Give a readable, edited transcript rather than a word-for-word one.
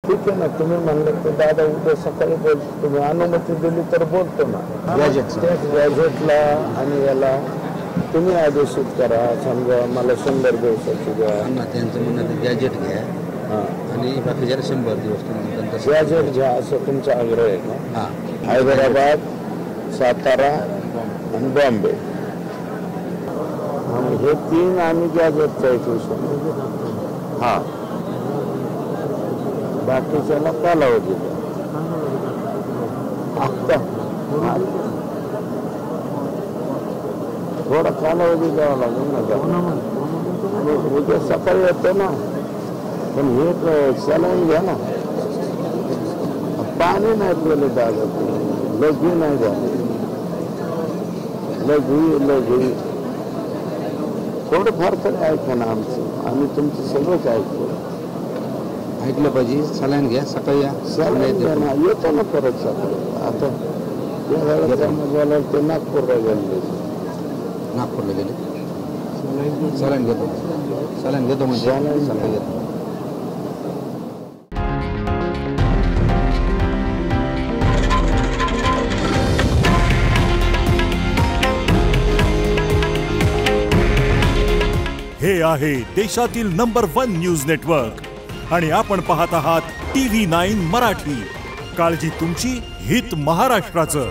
ठीक आहे ना, तुम्ही म्हणलं तर दादा उद्या सकाळी बोलतो, तुम्ही अनुमती दिली तर बोलतो ना. गॅजेटला आणि याला तुम्ही आदेशित करा. समजा मला 100 दिवसाची द्या. त्यांचं म्हणणं गॅजेट घ्या आणि बाकीच्याला 100 दिवस गॅजेट घ्या असं तुमचा आग्रह आहे का? हैदराबाद, सातारा आणि बॉम्बे हे 3 आम्ही गॅजेटचा एक विषय. हां, बाकीच्याला कालावधी द्या. आता थोडा कालावधी द्यावा लागेल ना. उद्या सकाळी येतो ना, पण हे सलाईन घ्या ना. पाणी नाही पिले दादा, लघवी नाही द्या. लघवी थोडंफार तरी ऐका ना आमचं, आम्ही तुमचं सगळंच ऐकलं पाहिजे. सलाईन घ्या, सकाळी या. सलाईन घ्या ना, येतो ना परत सकाळी. आता बोलायला ते नागपूरला गेले. नागपूरला गेले. सलाईन घेतो म्हणजे सकाळी येतो. हे आहे देशातील नंबर 1 न्यूज नेटवर्क आणि आपण पाहत आहात TV9 मराठी. काळजी तुमची, हित महाराष्ट्राचं.